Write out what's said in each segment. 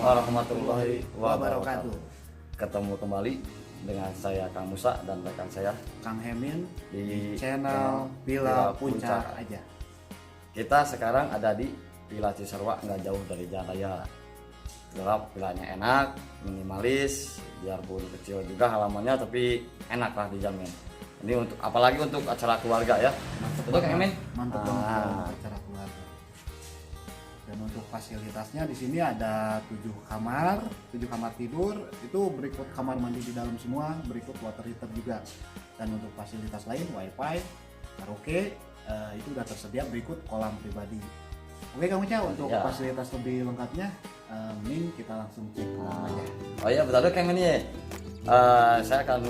warahmatullahi wabarakatuh. Ketemu kembali dengan saya Kang Musa dan rekan saya Kang Hemin di channel Villa Puncak aja. Kita sekarang ada di Villa Cisarua, nggak jauh dari Jalan Raya. Gelap, villanya enak, minimalis, biarpun kecil juga halamannya tapi enak lah dijamin. Ini untuk apalagi untuk acara keluarga ya. Betul Kang Hemin? Mantap banget acara keluarga. Dan untuk fasilitasnya di sini ada 7 kamar tidur, itu berikut kamar mandi di dalam semua, berikut water heater juga. Dan untuk fasilitas lain wifi, karaoke, itu udah tersedia, berikut kolam pribadi. Oke Kang Uca, untuk fasilitas lebih lengkapnya, mending kita langsung cek aja. Oh iya betul Kang Hemin ya. Saya akan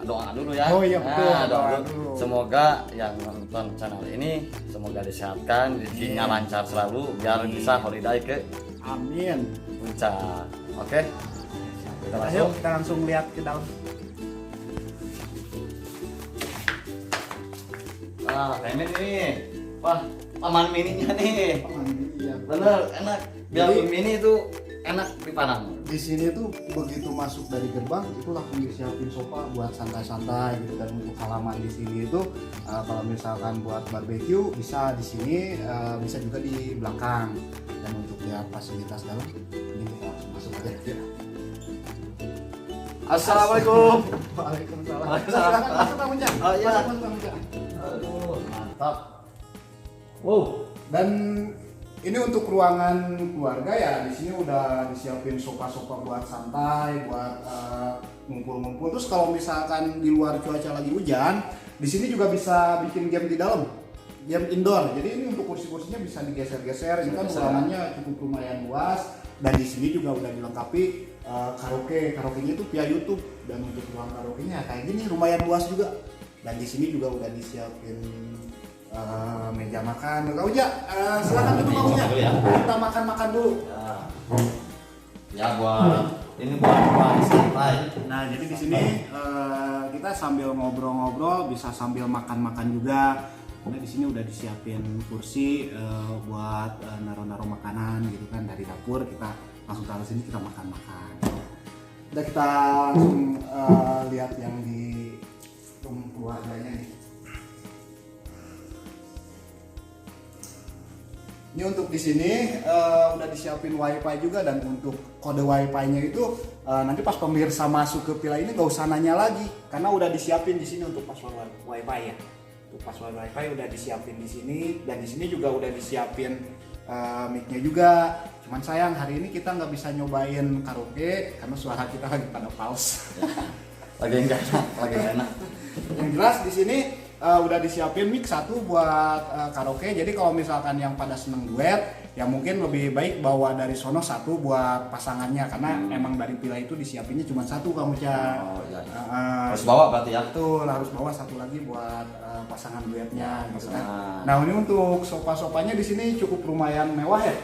doa dulu ya. Oh iya betul. Doa dulu. Semoga yang nonton channel ini semoga disehatkan, rezekinya lancar selalu, biar bisa holiday ke Amin. Puncak. Oke. Ayo kita langsung lihat ke dalam. Ini nih. Wah, taman mininya nih. Iya. Bener, enak. Biarpun mini itu enak dipandang. Di sini tuh begitu masuk dari gerbang itu langsung disiapin sofa buat santai-santai gitu. Dan untuk halaman di sini itu kalau misalkan buat barbeque bisa di sini, bisa juga di belakang. Dan untuk lihat fasilitas dalam ini kita langsung masuk aja ya. Assalamualaikum. Waalaikumsalam. Waalaikumsalam. Silakan masuk Kang Uca. Oh iya. Masuk Kang Uca. Aduh, mantap. Wow. Dan ini untuk ruangan keluarga ya, di sini udah disiapin sofa-sofa buat santai, buat ngumpul-ngumpul. Terus kalau misalkan di luar cuaca lagi hujan, di sini juga bisa bikin game di dalam, game indoor. Jadi ini untuk kursi-kursinya bisa digeser-geser. Ini kan ruangannya cukup lumayan luas, dan di sini juga udah dilengkapi karaoke-nya itu via YouTube. Dan untuk ruang karaoke-nya kayak gini lumayan luas juga. Dan di sini juga udah disiapin meja makan. Kak Uja, silakan dulu Kak Uja. Kita makan dulu. Ya buat ini buat santai. Nah, jadi di sini kita sambil ngobrol-ngobrol bisa sambil makan-makan juga. Karena di sini udah disiapin kursi buat naruh-naruh makanan gitu kan, dari dapur kita langsung taruh sini kita makan-makan. Udah, kita langsung lihat yang di room keluarganya nih. Ini untuk di sini udah disiapin wifi juga, dan untuk kode wifi-nya itu nanti pas pemirsa masuk ke villa ini gak usah nanya lagi karena udah disiapin di sini untuk password wifi ya. Untuk password wifi udah disiapin di sini, dan di sini juga udah disiapin mic-nya juga. Cuman sayang hari ini kita nggak bisa nyobain karaoke karena suara kita lagi pada pause. Lagi enggak enak. Yang jelas di sini udah disiapin mic satu buat karaoke. Jadi kalau misalkan yang pada seneng duet, ya mungkin lebih baik bawa dari sono satu buat pasangannya, karena emang dari villa itu disiapinnya cuma satu kamu Ca. Oh iya. Harus bawa berarti ya. Betul, harus bawa satu lagi buat pasangan duetnya gitu kan. Nah, ini untuk sofa-sofanya di sini cukup lumayan mewah ya.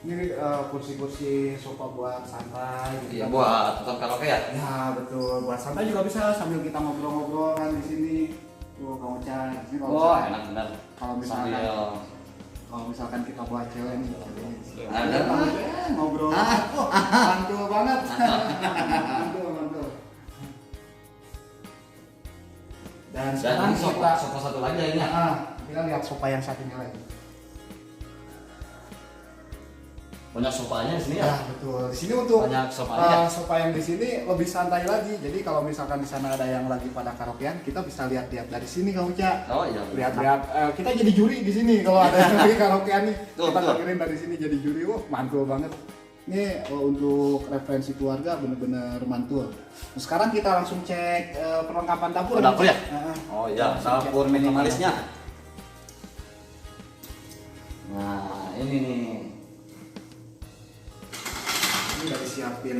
Ini kursi-kursi sofa buat santai gitu. Iya, buat nonton karaoke ya? Ya, betul. Buat santai juga bisa sambil kita ngobrol-ngobrol kan di sini. Tuh Kang Uca, ini Enak benar. Kalau misalkan kita buat cewek nih, ada ngobrol, mantul banget, mantul. Dan sekarang sofa satu lagi ya. Kita lihat sofa yang satunya lagi. Banyak sofanya di sini ya? Ya betul. Di sini untuk banyak sofanya. Sofa yang di sini lebih santai lagi. Jadi kalau misalkan di sana ada yang lagi pada karaokean, kita bisa lihat-lihat dari sini Kang Uca. Oh iya. Lihat-lihat. Kita jadi juri di sini kalau ada yang lagi karaokean nih. Kita dengerin dari sini jadi juri. Wah, mantul banget. Ini untuk referensi keluarga bener-bener mantul. Nah, sekarang kita langsung cek perlengkapan dapur. Dapur ya? Oh iya, dapur minimalisnya. Nah, ini nih. Ini udah disiapin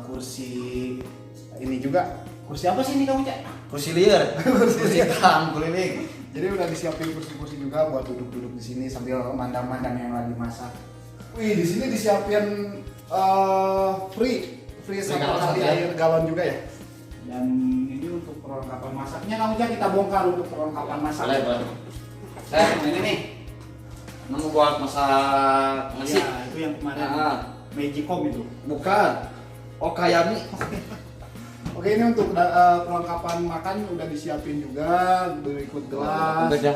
kursi ini juga. Kursi apa sih ini kamu Cak? Kursi liar. Kursi hitam keliling. Jadi udah disiapin kursi-kursi juga buat duduk-duduk di sini sambil mandang-mandang yang lagi masak. Wih, di sini disiapin free satu kali air galon juga ya. Dan ini untuk perlengkapan masaknya kamu Cak, kita bongkar untuk perlengkapan masak. Boleh. Ini nih. Nemu buat masak nasi. Ya, itu yang kemarin. Magicom itu. Bukan. Oh Kayami. Oke, ini untuk perlengkapan makan udah disiapin juga, berikut gelas, udah ya.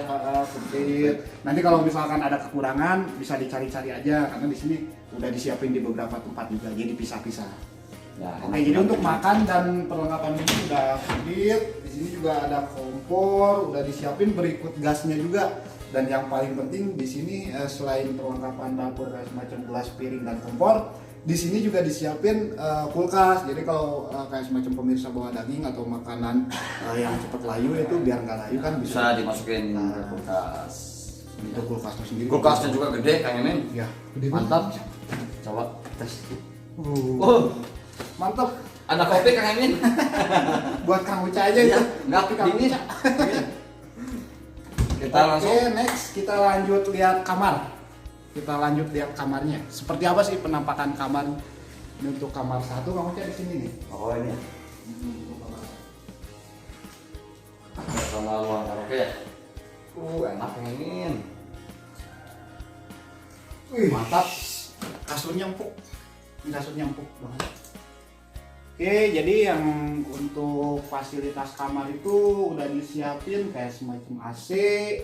petir. Nanti kalau misalkan ada kekurangan bisa dicari-cari aja karena di sini udah disiapin di beberapa tempat juga, jadi pisah-pisah. Ya, Oke, jadi untuk makan dan perlengkapan ini udah komplit. Di sini juga ada kompor, udah disiapin, berikut gasnya juga. Dan yang paling penting di sini selain perlengkapan dapur kayak semacam gelas, piring dan kompor, di sini juga disiapin kulkas. Jadi kalau kayak semacam pemirsa bawa daging atau makanan yang cepat layu itu biar nggak layu kan bisa dimasukin ke kulkas. Itu kulkasnya sendiri. Kulkasnya juga gede Kang Emin. Ya, gede Mantap. banget. Coba tes. Mantap. Ada kopi Kang Emin. Buat Kang Uca aja Iya, ya. nggak Kang dingin. Uca. Kita langsung. Oke, next kita lanjut lihat kamar. Kita lanjut lihat kamarnya. Seperti apa sih penampakan kamar? Ini untuk kamar satu, kamu cek di sini nih. Oh ini ya. Sama ruang karaoke ya. Enak Kang Emin. Wih, Mantap. kasurnya empuk. Ini kasurnya empuk banget. Oke, jadi yang untuk fasilitas kamar itu udah disiapin kayak semacam AC.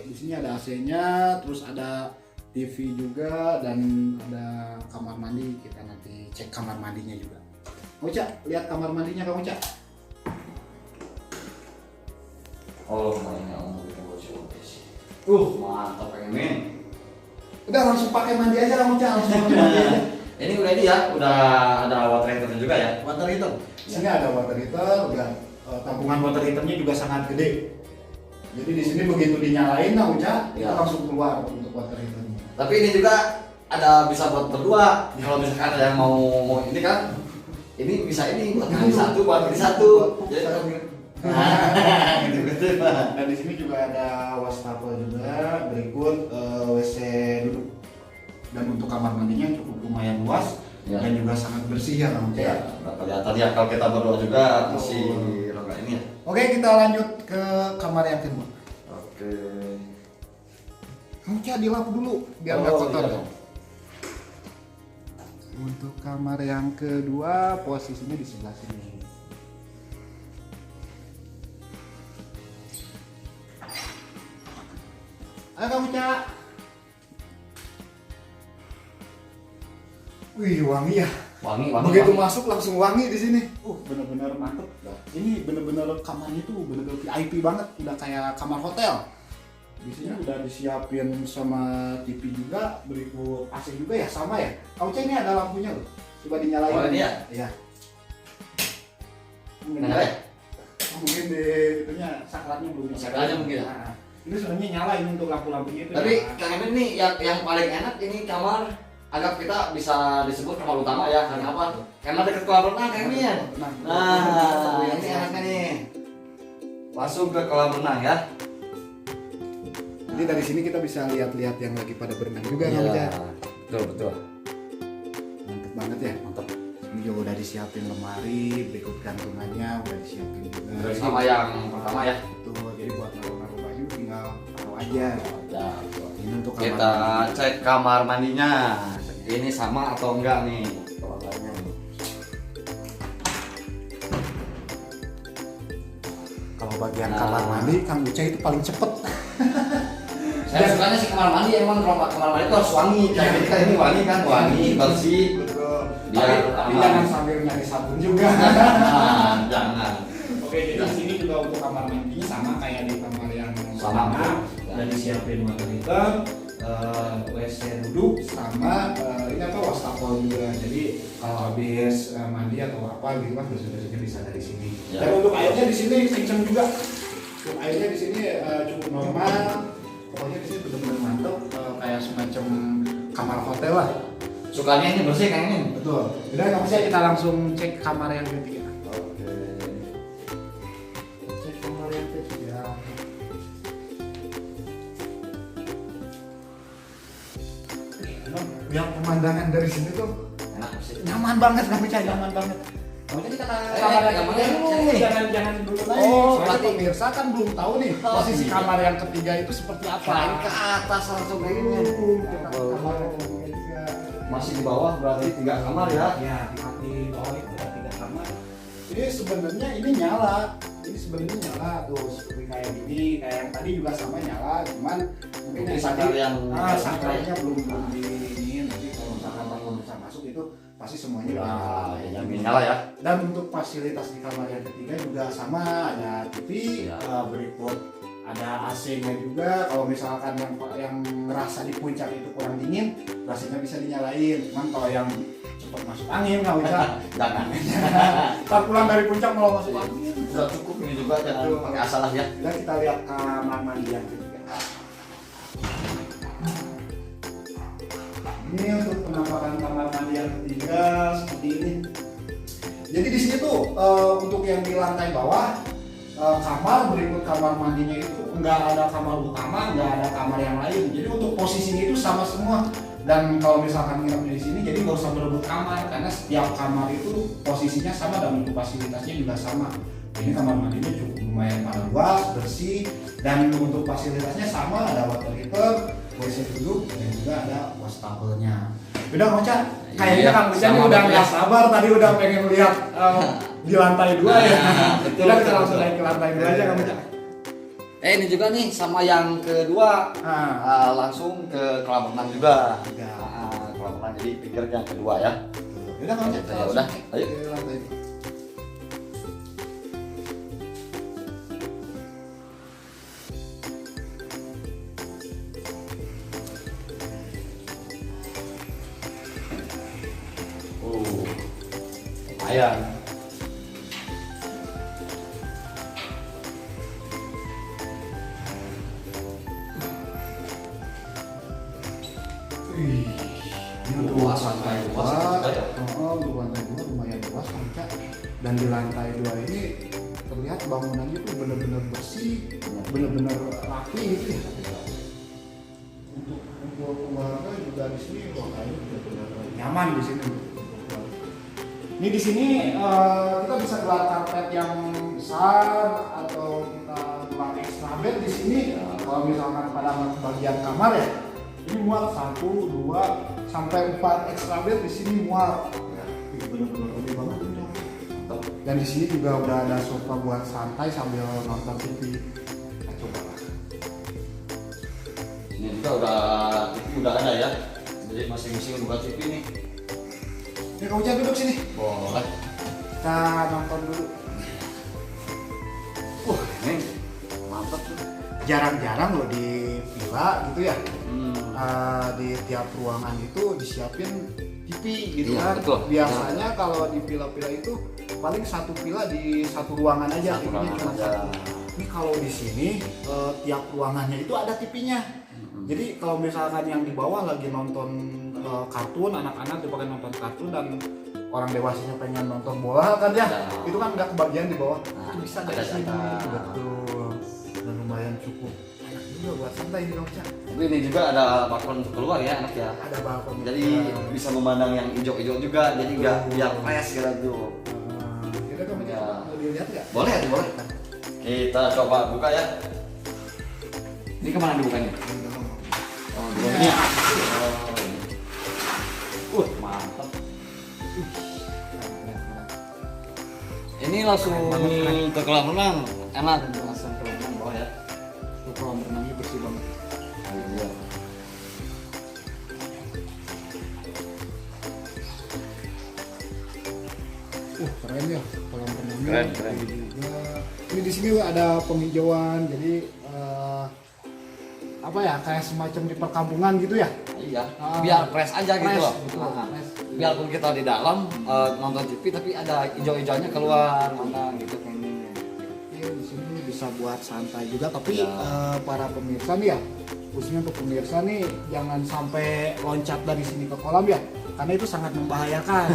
Di sini ada AC-nya, terus ada TV juga dan ada kamar mandi. Kita nanti cek kamar mandinya juga. Kamu Cak, lihat kamar mandinya kamu Cak. Oh, mainnya untuk bikin bocil. Mantap Kang Emin. Udah langsung pakai mandi aja kamu Cak, langsung pakai mandi aja. Ini udah ini ya, udah ada water heater juga ya. Water heater. Di sini ada water heater, udah tampungan water heaternya juga sangat gede. Jadi di sini begitu dinyalain kamu Cak, itu Ya. langsung keluar untuk water heaternya. Tapi ini juga ada bisa buat berdua. Kalau misalkan ada yang mau ini kan, ini bisa ini buat mandi satu, buat mandi satu. Nah, gitu. Dan di sini juga ada wastafel juga, berikut WC duduk. Dan untuk kamar mandinya cukup lumayan luas Ya. dan juga sangat bersih ya kamu Cak. Ya, nggak kelihatan ya kalau kita berdua juga masih rongga ini ya. Oke, kita lanjut ke kamar yang kedua. Oke. Kamu Cak dilap dulu biar nggak kotor. Iya. Untuk kamar yang kedua posisinya di sebelah sini. Ayo kamu Cak. Wih, wangi ya. Wangi. Begitu masuk langsung wangi di sini. Bener-bener mantep. Ini bener-bener kamarnya tuh bener-bener VIP banget. Udah kayak kamar hotel. Di sini udah disiapin sama TV juga, berikut AC juga ya, sama ya. Kamu Cek ini ada lampunya loh. Coba dinyalain. Oh, ini ya? Iya. Nyala ya? Mungkin di itunya saklarnya belum nyala. Saklarnya mungkin ya? Nah, ini sebenarnya nyala ini untuk lampu-lampunya itu. Tapi nyala. Kang Emin nih yang paling enak ini kamar anggap kita bisa disebut kamar utama ya, karena apa? Karena dekat kolam renang Kang Emin. Nah, ini enaknya nih. Langsung ke kolam renang ya. Jadi dari sini kita bisa lihat-lihat yang lagi pada berenang juga kamu Cak. Betul. Mantep banget ya. Mantap. Ini juga udah disiapin lemari, berikut gantungannya udah disiapin juga. Sama yang pertama ya. Tuh, jadi buat naruh baju tinggal taruh aja. Ya, Ini untuk kamar kita mandi. cek kamar mandinya. Ini sama atau enggak nih? Kamarnya nih. Kalau bagian Nah. kamar mandi, Kang Uca itu paling cepet. Saya sukanya sih kamar mandi, emang kalau kamar mandi itu harus wangi. Kayak ini kan ini wangi kan, wangi, bersih. Betul. Biar Tapi aman. jangan sambil nyari sabun juga. Jangan. Oke, jadi di sini juga untuk kamar mandi sama kayak di kamar yang Sama. Udah disiapin water heater, WC duduk sama ini apa wastafel juga. Jadi kalau habis mandi atau apa gitu kan bersih-bersihnya bisa dari sini. Ya. Dan untuk airnya di sini kenceng juga. Untuk airnya di sini cukup normal. Pokoknya di sini benar-benar mantap kayak semacam kamar hotel lah. Sukanya ini bersih Kang Emin. Betul. Udah nggak usah kita langsung cek kamar yang ketiga. Oke. Cek kamar yang ketiga. Yang pemandangan dari sini tuh Enak bersih. nyaman banget, nggak bisa nyaman banget. Jadi kata kamar yang yang dulu, ini. jangan dulu naik. Oh, Soalnya berarti- pemirsa kan belum tahu nih Oh, posisi iya. kamar yang ketiga itu seperti apa. Selain ke atas langsung kayak gini. Kita ke kamar yang ketiga juga. Masih di bawah berarti 3 kamar ya. Ya, di bawah itu ada 3 kamar. Ini sebenarnya ini nyala. Ini sebenarnya nyala tuh seperti kayak gini, kayak yang tadi juga sama nyala, cuman mungkin yang Saklar tadi yang- sakralnya belum diinin. Nanti kalau misalkan bangun bisa masuk itu pasti semuanya udah nyala. Nah, jamin nyala ya. Dan untuk fasilitas di kamar yang ketiga juga sama, ada TV, Ya. berikut ada AC-nya juga. Kalau misalkan yang ngerasa di puncak itu kurang dingin, AC-nya bisa dinyalain. Cuman kalau yang cepat masuk angin nggak bisa. Jangan. Ntar pulang dari puncak malah masuk angin. Udah cukup ini juga, jangan Betul. pakai asal lah ya. Udah kita lihat kamar mandi yang ketiga. Ini untuk penampakan kamar mandi yang ketiga seperti ini. Jadi di sini tuh untuk yang di lantai bawah kamar berikut kamar mandinya itu nggak ada kamar utama, nggak ada kamar yang lain. Jadi untuk posisinya itu sama semua. Dan kalau misalkan nginep di sini, jadi nggak usah berebut kamar karena setiap kamar itu posisinya sama dan untuk fasilitasnya juga sama. Ini kamar mandinya cukup lumayan pada luas, bersih, dan untuk fasilitasnya sama, ada water heater, WC duduk, dan juga ada wastafelnya. Udah Mocha, kayaknya Iya, Kang Mocha sama ini udah banget nggak ya. sabar tadi udah pengen lihat di lantai 2 ya. Betul, Udah kita betul, langsung betul. naik ke lantai 2 aja Kang Mocha. Ini juga nih sama yang kedua. Nah, Langsung ke kolam renang juga. Iya. Kolam renang jadi pikir yang kedua ya. udah Kang Mocha, Ya langsung udah, naik ayo. ke lantai 2. Lumayan. Wih, ini untuk Luas, lantai luas, 2, luas ya. untuk lantai 2 lumayan luas Kang Mocha. Dan di lantai 2 ini terlihat bangunannya tuh benar-benar bersih, benar-benar rapi gitu ya. Untuk keluarga juga di sini kayaknya benar-benar nyaman di sini. Ini di sini kita bisa gelar karpet yang besar atau kita gelar extra bed di sini. Kalau misalkan pada bagian kamar ya, ini muat 1, 2 sampai 4 extra bed di sini muat. Ya, ini benar-benar gede banget ini. Dan di sini juga udah ada sofa buat santai sambil nonton TV. Kita coba lah. Ini juga udah ada ya. Jadi masing-masing buka TV nih. Ini kamu jangan duduk sini. Boleh. Kita nonton dulu. Ini mantap tuh. Jarang-jarang loh di villa gitu ya. Hmm. Di tiap ruangan itu disiapin TV gitu Iya, kan. betul. Biasanya kalau di villa-villa itu paling satu villa di satu ruangan aja, Satu TV-nya ruangan cuma aja. satu. Ini kalau di sini tiap ruangannya itu ada TV-nya. Jadi kalau misalkan yang di bawah lagi nonton kartun, anak-anak dipakai nonton kartun dan orang dewasanya pengen nonton bola kan ya, Ya. itu kan nggak kebagian di bawah. Nah, Itu bisa ada dari sini, jatah. betul. Dan lumayan cukup enak juga buat santai di Jogja. Tapi ini juga ada balkon untuk keluar ya anak ya. Ada balkon. Jadi bisa memandang yang hijau-hijau juga. Jadi nggak biar fresh gitu tuh. Kita kamu Ya. mau dilihat nggak? Boleh, boleh. Kita coba buka ya. Ini kemana dibukanya? Oh, di bawah ini ya. Mantap. Ini langsung ke kolam renang. Enak langsung ke kolam renang bawah ya. Tuh kolam renangnya bersih banget. Iya. Keren ya kolam renangnya. Keren, keren. Ini juga. Ini di sini ada penghijauan, jadi apa ya, kayak semacam di perkampungan gitu ya. Iya. Biar fresh aja gitu Fresh, loh. betul, Nah, fresh. biarpun kita di dalam nonton TV tapi ada hijau-hijaunya keluar mana gitu kayaknya. Ini di sini bisa buat santai juga, tapi Ya. para pemirsa nih ya, khususnya untuk pemirsa nih jangan sampai loncat dari sini ke kolam ya, karena itu sangat membahayakan.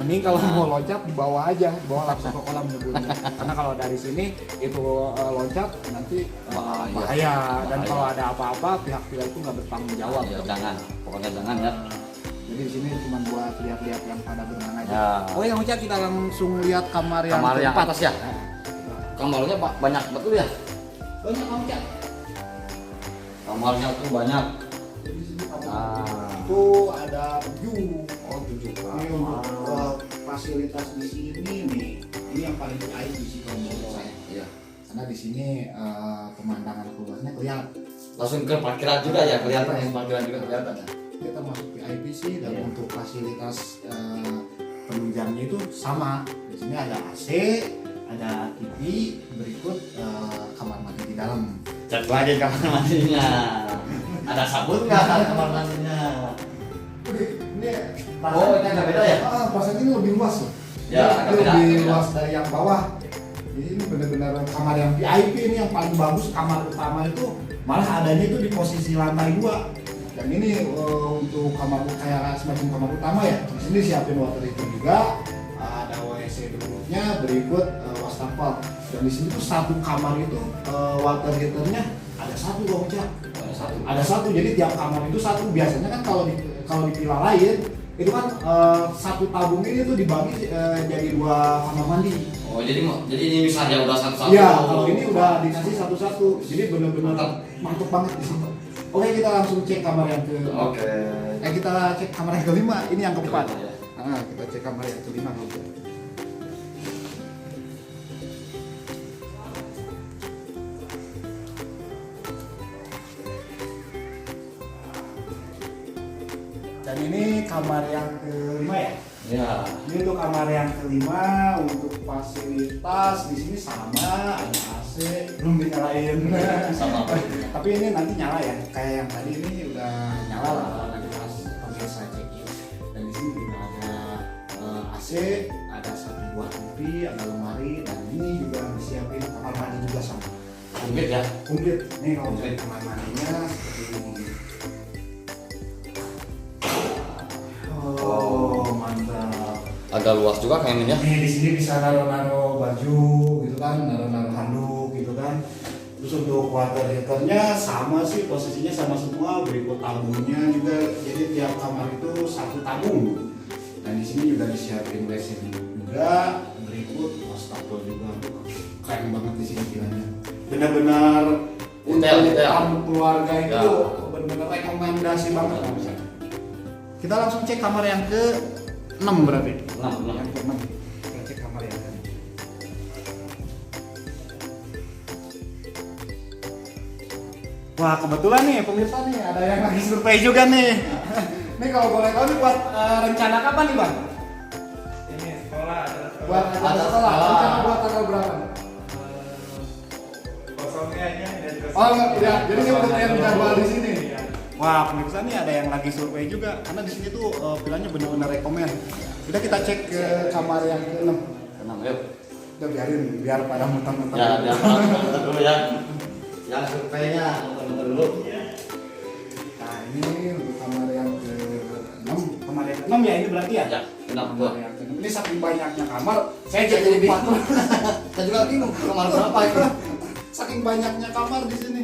Mending kalau mau loncat di bawah aja, di bawah langsung ke kolam nyebutnya. Karena kalau dari sini itu loncat nanti bahaya, dan kalau ada apa-apa pihak villa itu nggak bertanggung jawab. Ya, jangan, pokoknya jangan ya. Jadi di sini cuma buat lihat-lihat yang pada berenang aja. Ya. Oh yang Uca, kita langsung lihat kamar yang Kamar yang keempat. atas ya. Kamarnya banyak betul ya. Banyak Kang Uca. Kamarnya tuh banyak. Di sini kamar Nah, itu ada 7. oh 7 Ini untuk fasilitas di sini nih, ini yang paling VIP sih kalau menurut saya. Iya. Karena di sini pemandangan keluarnya kelihatan. Langsung ke parkiran juga ya, kelihatan yang parkiran juga kelihatan ya. Kita masuk VIP sih, dan Iya. untuk fasilitas penunjangnya itu sama. Di sini ada AC, ada TV, berikut kamar mandi di dalam. Cek lagi kamar mandinya. Ada sabun nggak kamar mandinya? Ini Oh, ini agak beda ya? Pasang ini lebih luas loh. Ya, Ini agak beda, lebih agak beda. luas dari yang bawah. Jadi ini benar-benar kamar yang VIP, ini yang paling bagus. Kamar utama itu malah adanya itu di posisi lantai 2. Dan ini untuk kamar kayak semacam kamar utama ya. Di sini siapin water heater juga, ada WC duduknya, berikut wastafel. Dan di sini tuh satu kamar itu water heaternya ada satu loh, Cak. Ada satu, jadi tiap kamar itu satu. Biasanya kan kalau di villa lain itu kan satu tabung ini tuh dibagi jadi 2 kamar mandi. Oh, jadi ini misalnya udah satu-satu. Iya, kalau ini udah dikasih satu-satu. Jadi bener-bener mantep banget di sini. Oke, kita langsung cek kamar yang ke. Oke. Kita cek kamar yang kelima. Ini yang keempat. Kelima, ya. Nah, kita cek kamar yang kelima. Dan ini kamar yang kelima ya. Ya. Ini untuk kamar yang kelima, untuk fasilitas di sini sama, ada AC, belum dinyalain. Sama. Tapi ini nanti nyala ya, kayak yang tadi ini udah nyala lah nanti pas pemirsa check-in. Dan di sini juga ada AC, ada satu buah TV, ada lemari, dan ini juga disiapin kamar mandi juga sama. Komplit ya. Komplit. Nih kalau untuk kamar mandinya seperti ini. Oh, mantap. Agak luas juga kayaknya. Nih di sini bisa naruh baju gitu kan, naruh handuk gitu kan. Terus untuk water heaternya sama sih, posisinya sama semua, berikut tabungnya juga. Jadi tiap kamar itu satu tabung. Dan di sini juga disiapin WC juga, berikut wastafel juga. Keren banget di sini villanya. Benar-benar Detail, untuk detail. tamu keluarga itu Ya. benar-benar rekomendasi banget lah misalnya. Kita langsung cek kamar yang ke-6 berarti. Yang ke-6. Kita cek kamar yang ke-6. Wah, kebetulan nih pemirsa nih ada yang lagi survei juga nih. Nih kalau boleh tahu nih buat rencana kapan nih, Bang? Ini sekolah Buat Ada acara sekolah. sekolah. Rencana buat tanggal berapa? kosongnya aja dan Oh, enggak, ya. Jadi ini untuk yang jadwal di sini. Iya. Wah, pemirsa nih ada yang lagi survei juga karena di sini tuh villanya benar-benar rekomen. Udah kita cek ke kamar yang ke-6. Kenapa yuk? Udah biar pada muter-muter. Ya, biar muter dulu ya. Yang surveinya muter dulu. Nah, ini untuk kamar yang ke-6. Kamar yang ke-6 ya ini berarti ya? Ya, kenapa Kamar tuh? yang ke-6. Ini saking banyaknya kamar, saya jadi Jadi bingung. Saya juga bingung kamar berapa ini. Saking banyaknya kamar di sini.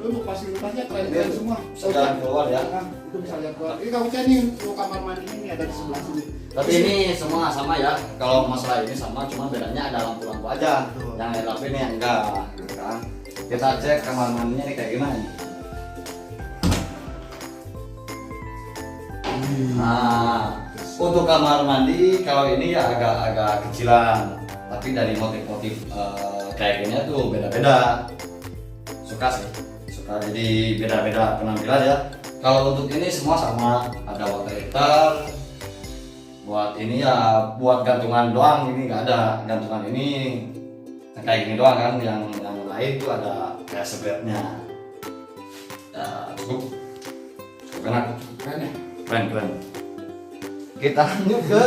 Untuk fasilitasnya keren-keren semua. Jalan keluar ya. Nah, itu bisa lihat keluar. Ini kamu cek nih untuk kamar mandi ini ada di sebelah sini. Tapi ini semua sama ya. Kalau masalah ini sama, cuma bedanya ada lampu-lampu aja. Betul. Yang LED ini yang enggak, gitu kan. Kita cek kamar mandinya ini kayak gimana nih. Nah, untuk kamar mandi kalau ini ya agak kecilan. Tapi dari motif-motif kayak gini tuh beda-beda. Suka sih. Suka jadi beda-beda penampilan ya. Kalau untuk ini semua sama, ada water heater. Buat ini ya buat gantungan doang, ini nggak ada gantungan ini. Yang kayak gini doang kan, yang lain tuh ada kayak sebetnya. Ya, cukup enak, Keren ya? keren. Kita lanjut ke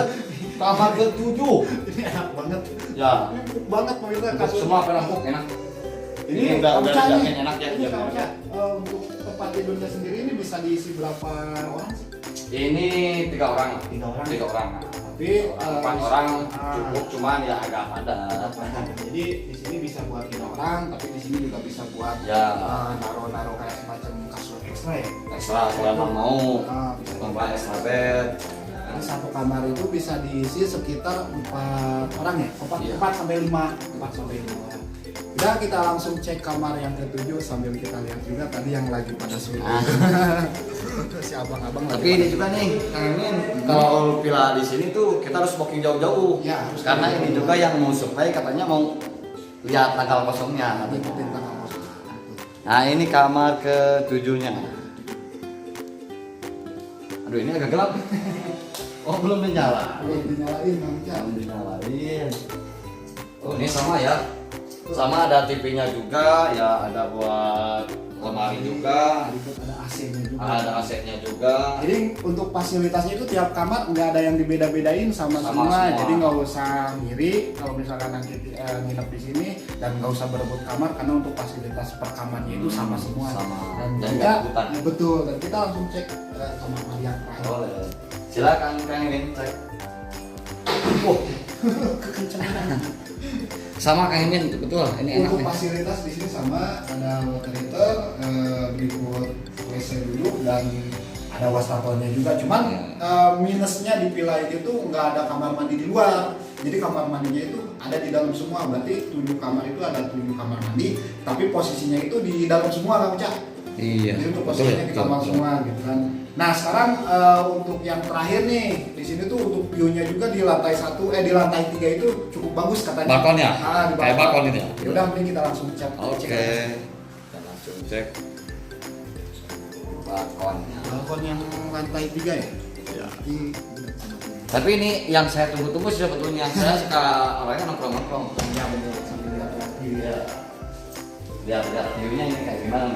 kamar ke-7. Ini enak banget. Ya, Ini empuk banget pemirsa untuk kasurnya. semua empuk enak. Ini udah kamu cek dijamin nih. enak ya. Ini kamu dijamin cek untuk tempat tidurnya sendiri ini bisa diisi berapa orang sih? Ini 3 orang. 3 orang. 3 orang. Tapi 4 orang cukup, cuman ya agak padat. Jadi di sini bisa buat 3 orang, tapi di sini juga bisa buat Ya. naruh kayak semacam kasur ekstra ya. Ekstra kalau mau Bisa tambah extra bed. Jadi satu kamar itu bisa diisi sekitar 4 orang ya? 4 Iya. sampai 5 orang. Udah, kita langsung cek kamar yang ke-7 sambil kita lihat juga tadi yang lagi pada sulit. Si abang-abang lagi Tapi ini juga nih, Kang Emin, kalau villa di sini tuh kita harus booking jauh-jauh. Ya, harus Karena ini jauh-jauh. juga yang mau supply katanya mau lihat tanggal kosongnya. ngikutin tanggal kosong. Nah, ini kamar ke-7-nya. Aduh, ini agak gelap. Oh, belum dinyala. Belum dinyalain Bang Jan. Belum dinyalain. Oh, ini sama ya. Sama ada TV-nya juga, ya ada buat lemari juga. Ada AC-nya juga. Ada AC-nya juga. Jadi untuk fasilitasnya itu tiap kamar nggak ada yang dibeda-bedain sama Sama semua. semua. Jadi nggak usah ngiri kalau misalkan nanti nginep di sini dan nggak usah berebut kamar karena untuk fasilitas per kamarnya itu sama semua. Sama. Dan Dan juga nggak rebutan. betul. Dan kita langsung cek kamar mandi yang terakhir. Boleh. Silakan Kang Emin cek. Kekencangan. Sama Kang Emin, betul. Ini enak Untuk nih. fasilitas di sini sama, ada water heater, berikut WC dulu dan ada wastafelnya juga. Cuman minusnya di villa ini tuh nggak ada kamar mandi di luar. Jadi kamar mandinya itu ada di dalam semua. Berarti 7 kamar itu ada 7 kamar mandi, tapi posisinya itu di dalam semua Kang Ucak. Iya. Jadi untuk Betul posisinya ya, di kamar betul. semua gitu kan. Nah sekarang untuk yang terakhir nih di sini tuh untuk view-nya juga di lantai 1 di lantai 3 itu cukup bagus katanya. Balkon ya? Di Kayak balkon itu ya? Ya udah mending kita langsung cek. Oke. cek aja. Kita langsung cek balkonnya. Balkon yang lantai 3 ya? Ya. Di Tapi ini yang saya tunggu-tunggu sih sebetulnya. Saya suka orangnya nongkrong-nongkrong. ya betul sambil lihat view ya. Lihat view-nya ini kayak gimana.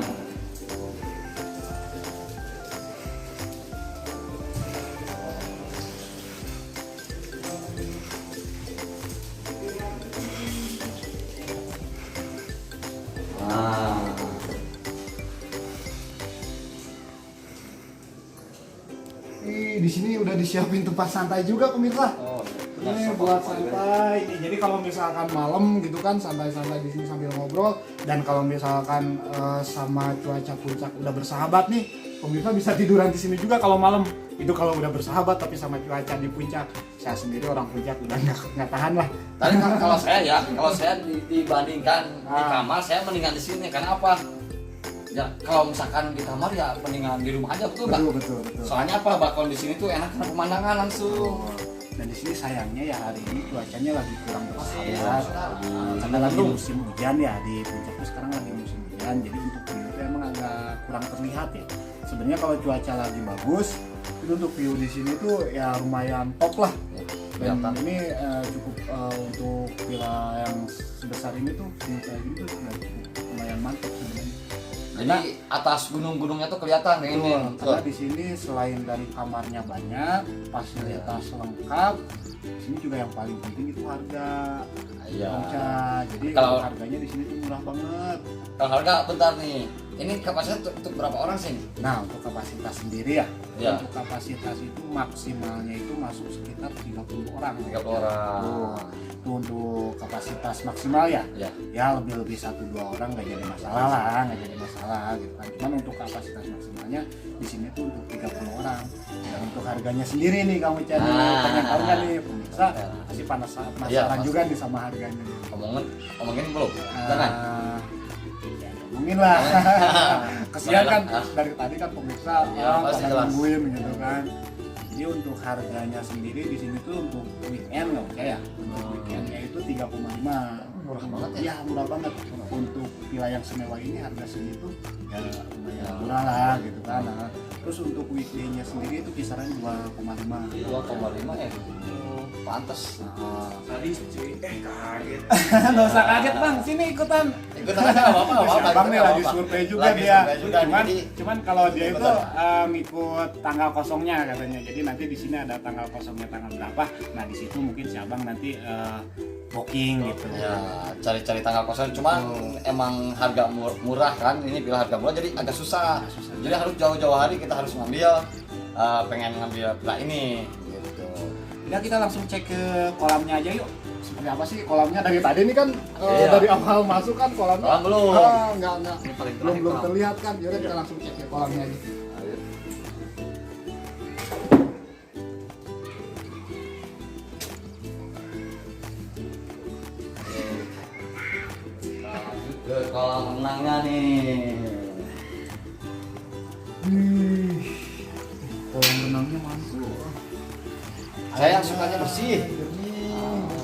Nah, Di sini udah disiapin tempat santai juga pemirsa. oh, Ini buat santai. Ini jadi kalau misalkan malam gitu kan santai-santai di sini sambil ngobrol dan kalau misalkan sama cuaca puncak udah bersahabat nih, pemirsa bisa tiduran di sini juga kalau malam. Itu kalau udah bersahabat tapi sama cuaca di puncak. Saya sendiri orang puncak udah nggak tahan lah. Tapi kalau saya dibandingkan di kamar, saya mendingan di sini. Karena apa? Ya kalau misalkan di kamar ya mendingan di rumah aja, betul nggak? Betul. Soalnya apa? Balkon di sini tuh enak karena pemandangan langsung. Dan di sini sayangnya ya hari ini cuacanya lagi kurang bersahabat. Iya. Karena lagi musim hujan ya di puncak tuh sekarang lagi musim hujan. Jadi untuk view itu emang agak kurang terlihat ya. Sebenarnya kalau cuaca lagi bagus itu untuk view di sini tuh ya lumayan top lah. Dan ini cukup untuk villa yang sebesar ini tuh view kayak gitu sudah cukup lumayan mantap sebenarnya. Jadi atas gunung-gunungnya tuh kelihatan kayak ini. Karena di sini selain dari kamarnya banyak, fasilitas lengkap, di sini juga yang paling penting itu harga. Iya. Jadi Kalau- harganya di sini tuh murah banget. Kalau harga bentar nih. Ini kapasitas untuk berapa orang sih? Nah untuk kapasitas sendiri ya, Ya. untuk kapasitas itu maksimalnya itu masuk sekitar 30 orang. 30 orang. Itu untuk kapasitas maksimal ya. Ya. Ya lebih 1-2 orang nggak jadi masalah gitu kan. Cuman untuk kapasitas maksimalnya di sini tuh untuk 30 orang. Dan untuk harganya sendiri nih kamu cari pengen tahu nggak nih pemirsa pasti penasaran Iya, juga nih sama harganya. Ngomongin belum? Jangan. Ya, ngomongin lah. Kesian kan dari tadi kan pemirsa Ya, pasti pada jelas. nungguin gitu kan. Jadi untuk harganya sendiri di sini tuh untuk weekend nggak percaya. Untuk weekendnya itu 3,5. Murah banget ya? Iya murah banget. Untuk villa yang semewah ini harga segitu ya lumayan murah lah gitu kan. Nah, terus untuk weekday-nya sendiri itu kisaran 2,5. 2,5 ya. Pantes. Sadis cuy. Kaget. Nggak usah kaget bang, sini ikutan. Ikutan aja nggak apa-apa. Si abang nih lagi survei juga Lagi dia. survei juga, Cuman, jadi- cuman kalau dia itu Ikutan. ngikut tanggal kosongnya katanya. Jadi nanti di sini ada tanggal kosongnya tanggal berapa. Nah di situ mungkin si abang nanti booking gitu. Ya, cari-cari tanggal kosong, cuman emang harga murah kan, ini bila harga murah jadi agak susah. Jadi harus jauh-jauh hari kita harus ngambil, pengen ngambil pila ini gitu. Ya kita langsung cek ke kolamnya aja yuk. Seperti apa sih kolamnya dari tadi ini kan Iya. dari awal masuk kan kolamnya. Kolam belum. Enggak. Ini paling Belum terakhir kolam. terlihat kan. Yaudah kita langsung cek ke kolamnya aja. Ayo. Kita lanjut ke kolam renangnya nih. Kolam renangnya mantul. Saya sukanya bersih. Jernih,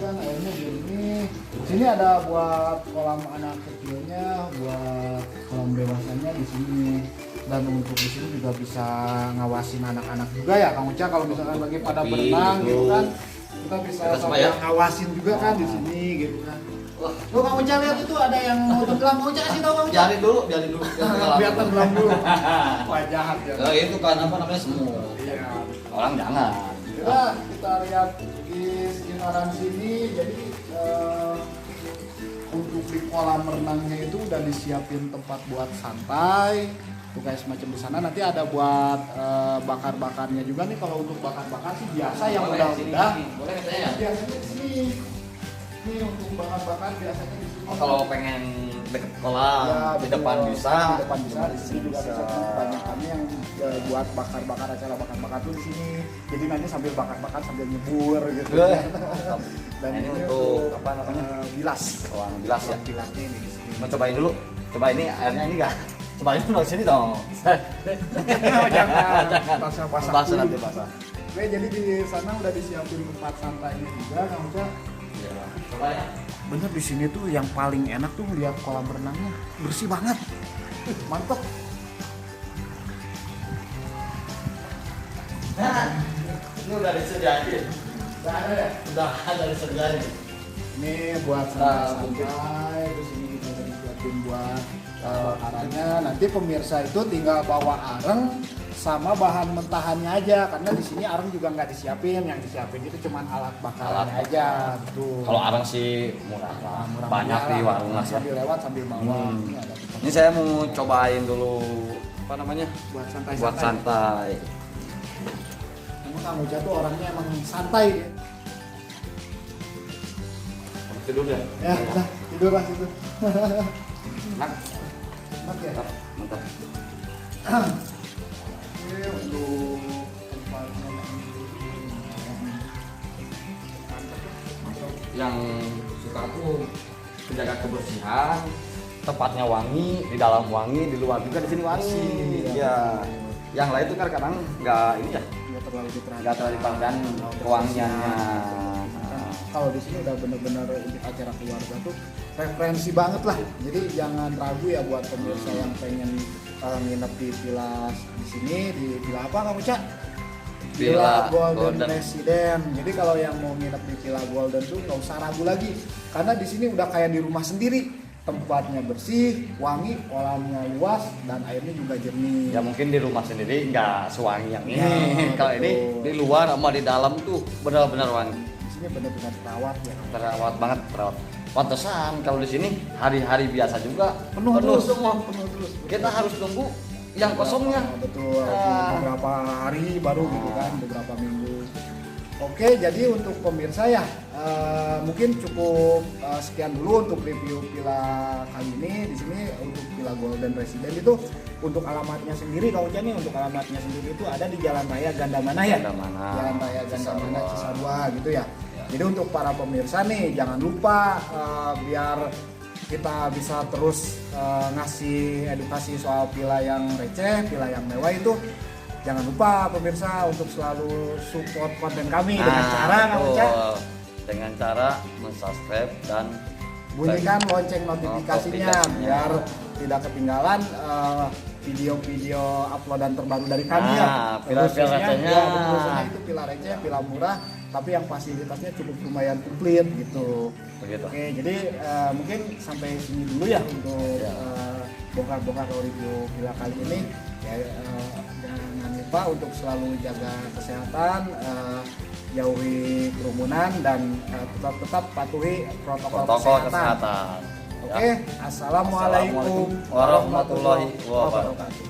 kan airnya jernih. Sini ada buat kolam anak kecilnya, buat kolam dewasanya di sini. Dan untuk di sini juga bisa ngawasin anak-anak juga ya, Kang Uca kalau misalkan lagi pada Tapi berenang itu gitu kan. Kita bisa kita sambil ya. ngawasin juga kan di sini gitu kan. Wah, Tuh Kang Uca lihat itu ada yang mau tenggelam, Kang Uca kasih tahu Kang Uca. biarin dulu. Biar tenggelam dulu. Wah jahat ya. Nah, itu kan apa namanya semua. Iya. Orang jangan. Ya, kita lihat di sekitaran sini, jadi untuk di kolam renangnya itu udah disiapin tempat buat santai. Tuh kayak semacam di sana nanti ada buat bakar-bakarnya juga nih. Kalau untuk bakar-bakar sih biasa yang Boleh, udah sini. Boleh katanya ya? biasanya di sini. Nih untuk bakar-bakar biasanya di sini. Oh, kalau pengen deket kolam, di depan bisa. Di depan bisa, di sini juga bisa. Banyak kami yang buat bakar-bakar, acara bakar-bakar tuh di sini. Jadi nanti sambil bakar-bakar sambil nyebur gitu. Mantap. Dan Nah, ini untuk apa namanya? Bilas. Ruang bilas ya. Bilasnya ini di sini. Mau cobain dulu. Coba ini airnya ini enggak? Cobain dulu di sini dong. Jangan basah-basah. Basah dulu. nanti basah. Oke, jadi di sana udah disiapin tempat santainya juga, Kang Uca. Iya. Coba ya. Bener di sini tuh yang paling enak tuh lihat kolam renangnya bersih banget, mantap. Nah, ini udah disediain. Udah ada ya? Udah ada disediain. Ini buat santai, terus ini kita udah disiapin buat bakarannya. Nanti pemirsa itu tinggal bawa areng sama bahan mentahannya aja, karena di sini areng juga nggak disiapin, yang disiapin itu cuma alat bakarannya Alat aja. Tuh. Kalau arang sih murah lah. Banyak di warung mas ya. Sambil lewat sambil bawa. Hmm. Ini ada tempat Ini saya mau cobain dulu apa namanya? buat santai. Buat santai. Emang Kang Uca tuh orangnya emang santai ya. Tidur ya. Ya, udah tidur lah situ. Enak. Enak ya. Mantap. Ini untuk tempatnya Yang suka tuh menjaga kebersihan, tempatnya wangi, di dalam wangi, di luar juga di sini wangi. Ya. Yang lain tuh kan kadang nggak ini ya, nggak terlalu diperhatikan. nggak terlalu dipandang kewangiannya. Kalau di sini udah bener-bener untuk acara keluarga tuh referensi banget lah. Jadi jangan ragu ya buat pemirsa yang pengen nginep di villa di sini, di villa apa kamu Cak? Villa Golden Resident. Jadi kalau yang mau nginep di Villa Golden tuh nggak usah ragu lagi, karena di sini udah kayak di rumah sendiri. Tempatnya bersih, wangi, kolamnya luas, dan airnya juga jernih. Ya mungkin di rumah sendiri nggak sewangi yang ini. Ya, Kalau ini betul. di luar sama di dalam tuh benar-benar wangi. Di sini benar-benar terawat ya. Terawat banget, terawat. Pantesan kalau di sini hari-hari biasa juga Penuh terus. semua. Penuh terus. Kita harus tunggu yang kosongnya. Betul. Ah. Beberapa hari baru gitu kan, beberapa minggu. Oke, jadi untuk pemirsa ya mungkin cukup sekian dulu untuk review villa kali ini. Di sini untuk Villa Golden Resident itu untuk alamatnya sendiri, kalau nih untuk alamatnya sendiri itu ada di Jalan Raya Gandamana ya. Gandamana. Jalan Raya Gandamana Cisarua. Cisarua gitu ya. Jadi untuk para pemirsa nih jangan lupa biar kita bisa terus ngasih edukasi soal villa yang receh, villa yang mewah itu. Jangan lupa pemirsa untuk selalu support konten kami dengan cara betul. Dengan cara mensubscribe dan bunyikan lonceng notifikasinya biar tidak ketinggalan video-video uploadan terbaru dari kami ya. Villa recehnya. Ya, khususnya itu villa receh, villa murah, tapi yang fasilitasnya cukup lumayan komplit gitu. Begitu. Oke, jadi mungkin sampai sini dulu ya untuk Ya. bongkar-bongkar review villa kali ini. Ya, jangan lupa untuk selalu jaga kesehatan, jauhi kerumunan dan tetap patuhi protokol Protokol kesehatan. kesehatan. Oke, assalamualaikum warahmatullahi wabarakatuh.